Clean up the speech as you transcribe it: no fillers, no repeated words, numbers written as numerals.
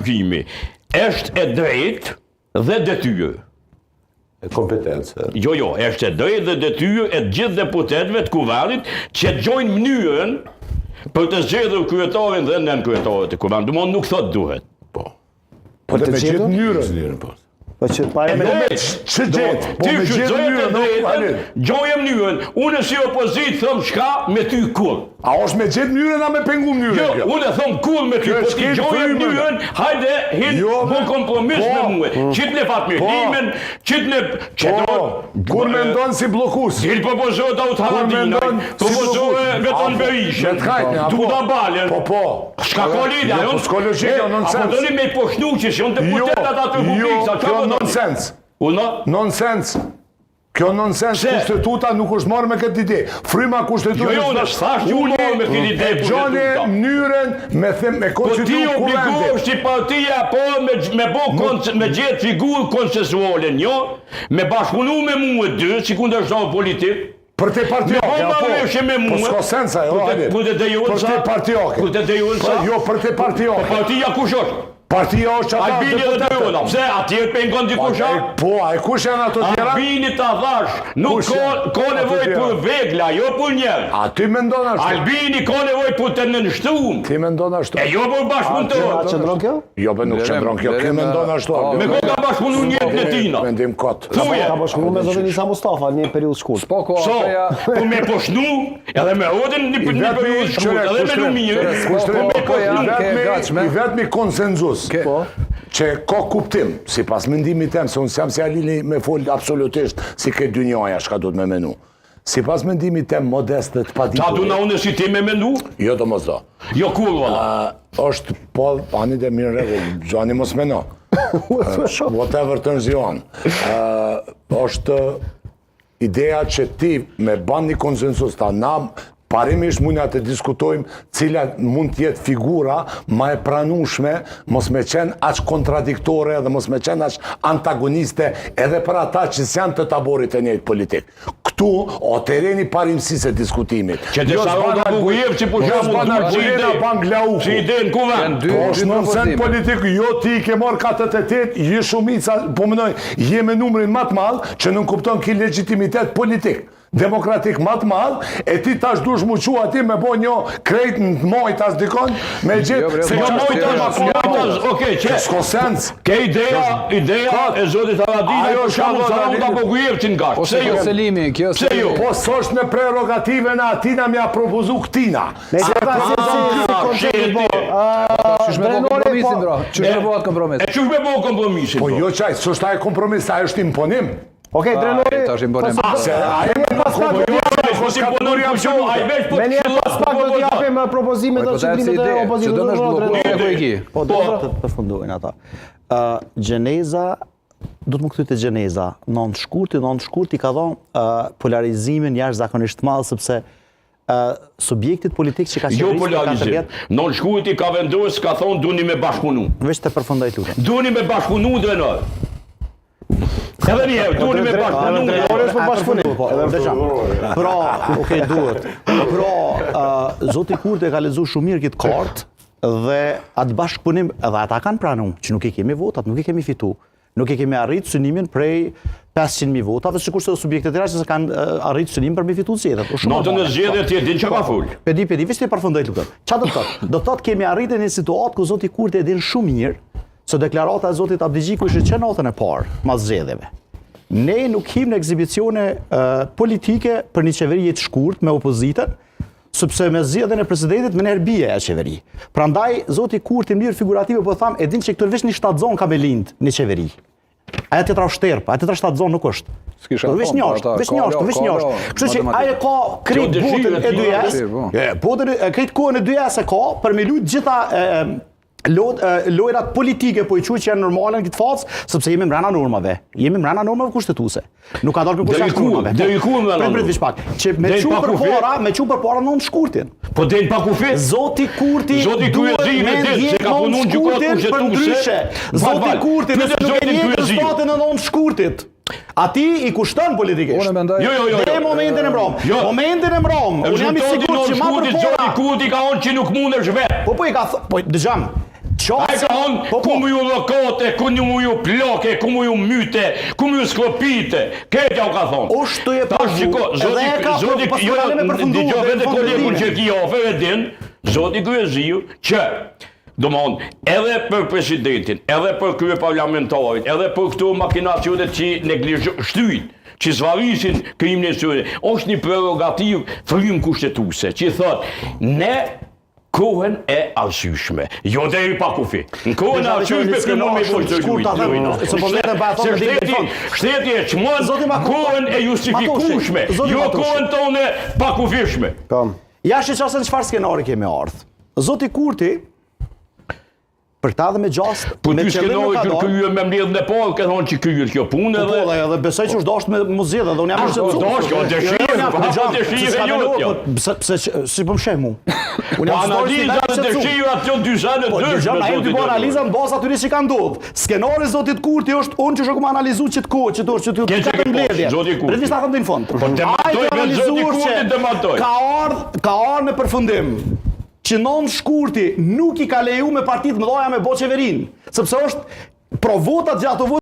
gjykimi është e drejtë dhe detyrë. Kompetencë. Jo, është e drejtë dhe detyrë e gjithë deputetëve të kuvendit që gjojnë mënyrën për të zgjedhur kryetarin dhe nën kryetarin të kuvendit. Domthonë nuk thot duhet. Po. Po të gjithë mënyrën. Po që pa e me Që gjithë? Ti shqyrëzojë të drejtën, gjojë mënyrën. Unë si opozit thëmë shka me ty kur. A është me gjithë mënyrën, a me pengu mënyrën? Jo, unë e thëmë kur me ty, po ti gjojë mënyrën, hajde, hinë bu kompromis me muë. Qitë në fatë mirëlimin, qitë në... Kur me ndonë si blokus? Dilë propozohet Autoharadinaj, propozohet Veton Berisha, Duda Balen. Po. Shka ko lidja, jo? Psikologika, nonsens. Apo doni me i poshnu që shon deputetat atë publika, qa po nonsens. Nonsens. Kjo nonsens, kushtetuta nuk është marrë me këtë ide. Fryma kushtetuta... Jo, në shtash që unë marrë me këtë ide kushtetuta. E gjone mënyrën me konstitut kuvendit. Po ti obligohë si partia po me gjithë figurë konsensuale, jo? Me bashkëpunu me muë dy, si kundërshtar politik. Për te partioke, po s'ko sensa, jo, Halit. Për te partioke. Jo, për te partioke. Po partia kush është? Partia është që ata Albini dhe Dojona, pse atjerë pengon dikusha? Po, a e kush janë ato tjera? Albini ta thash, nuk ka nevoj për vegla, jo për njerë. A ty me ndonë ashtu? Albini ka nevoj për të nënshtum. Ti me ndonë ashtu? E jo për bashkëpunëtor. A qëndron kjo? Jo, për nuk qëndron kjo, ti me ndonë ashtu. Me ko ka bashkëpunu njët në tina? Mendim kot. Ka bashkëpunu me zotin Isa Mustafa një periudhë shkurt. Po me poshnu, edhe me rodin një periudhë shkurt, edhe me luminjë. I vetëmi konsenzus që ka kuptim, si pas mendimit tem, se unë s'jam si Alini me folë absolutisht si këtë dy njoja shka do të me menu. Si pas mendimit tem modestet pa ditur. Ta du na unë si ti me menu? Jo të mos do. Jo kur, valla. është, po, ani dhe mirë regull, gjani mos meno. Whatever turns you on. është ideja që ti me ban një konsensus, ta na parimisht mundja të diskutojmë cila mund tjetë figura ma e pranushme, mos me qenë aq kontradiktore dhe mos me qenë aq antagoniste edhe për ata që s'janë të taborit e njëjtë politik. Këtu, o tereni parimësis e diskutimit. Që të Sharon Bugujev që po shamu që ide në kuvend. Po është nonsen politik, jo ti ke marrë 48, je shumica, po mënoj, je me numrin matë madhë që nuk kupton ki legitimitet politik. Demokratik matë madhë, e ti tash dush mu qua ti me bo një krejt në mojtas dikon, me gjithë se jo mojtas, okej, që s'ko sens. Ke ideja e zotit Haradinaj për shamu Saranda Bogujev që nga. Pse jo? Pse jo? Po s'është me prerogative në atina mja propozu këtina. Me që ta si Qysh me bo kompromisin, bro? Qysh me bo atë kompromis? E qysh me bo kompromisin, Po bro? jo qaj, s'është taj kompromis, taj është imponim. Okej, drenori... Me një pas pak do t'japim propozimet dhe qëllimit e opozitës. Po, do të përfundojnë ata. Gjeneza, do të më këtyte Gjeneza, non shkurti ka dhonë polarizimin jashtë zakonisht malë, sepse subjektit politik që ka Jo qeverisë për 4 polarizim. vjetë. Non shkurti ka vendosë, ka thonë, duni me bashkëpunu. Veç të përfundoj lutem. Duni me bashkëpunu, drenor. Edhe një herë, duni me bashkëpunu. Drenori është për bashkëpunim. Pra, okej, duhet. Pra, zoti Kurti ka lezu shumë mirë këtë kartë dhe atë bashkëpunim, edhe ata kanë pranu, që nuk i kemi votat, nuk i kemi fitu. Nuk i kemi arritë synimin prej 500.000 votave, sikur se subjektet tjera që se kanë arritë synimin për me fitu zgjedhjet. Notën e zgjedhjet ti e din që ka full. Pedi, veç të përfundoj lutem. Qa do të thotë? Do të thotë kemi arritë në një situatë ku zoti Kurti e din shumë mirë se deklarata e zotit Abdigjiku ishte që notën e parë, mas zgjedhjeve. Ne nuk him në ekzibicione politike për një qeveri të shkurt me opozitën, sepse me zgjedhjen e presidentit më njerë bie e qeveri. Prandaj, zoti Kurti në mënyrë figurative po tham, e din që këtu veç një shtatzon ka me lind një qeveri. Aja tjetra është terpë, aja tjetra shtatzon nuk është. Veç një është. Kështu që aja ka krejt botën e dyjes, krejt kohën e dyjes e ka për me lujt gjitha lojrat politike po i quaj që janë normale në këtë fazë, sepse jemi mbrana normave. Jemi mbrana normave kushtetuese. Nuk ka dalë kërkush jashtë normave. Deri ku më Prit vish pak. Që me çu përpara në shkurtin. Po del pa kufi. Zoti Kurti duhet me ditë se ka punuar gjykatë kushtetuese. Zoti Kurti nëse nuk e njeh rezultatin në nënt shkurtit. Ati i kushton politikisht. Unë mendoj. Jo. Në momentin e mbrom. Momentin e mbrom. Unë jam i sigurt që më përpara Kurti ka thonë që nuk mundesh vetë. Po i ka po dëgjam. Ai ka thonë ku mu ju llokote, ku mu ju ploke, ku mu ju myte, ku mu ju sklopite. Këtë u ka thonë. O shtoje pa Zoti dëgjoj vetë kolegun që ki ofere din, Zoti Kryeziu që domthon edhe për presidentin, edhe për krye parlamentarit, edhe për këto makinacionet që neglizhojnë që zvarisin krimin e tyre, është një prerogativ frymë kushtetuese, që thotë ne kohën e arsyeshme, jo deri pa kufi. Në kohën e arsyeshme këmo me shteti e çmon kohën e justifikueshme, jo kohën tonë pa kufishme. Ja shqasën çfarë skenari kemi ardhur. Zoti Kurti për ta dhe me gjast, po dy skenari që krye me mbledhjen e parë, ka thonë që kryet kjo punë edhe besoj që është dashur me muzikë dhe unë jam i pse si po mshem mu. Unë jam analiza të dëshira të dyshane dëshme. Ai dy analiza në bazë atyre që kanë ndodhur. Skenari Zotit Kurti është unë që shoku analizuar çet kohë, që të mbledhje. Prezidenti ta thënë në fund. Po dematoj me Zotin Kurti dematoj. Ka ardhur në përfundim që non Shkurti nuk I ka leju me partitë mëdha me bo qeverin, sepse është pro votat gjatë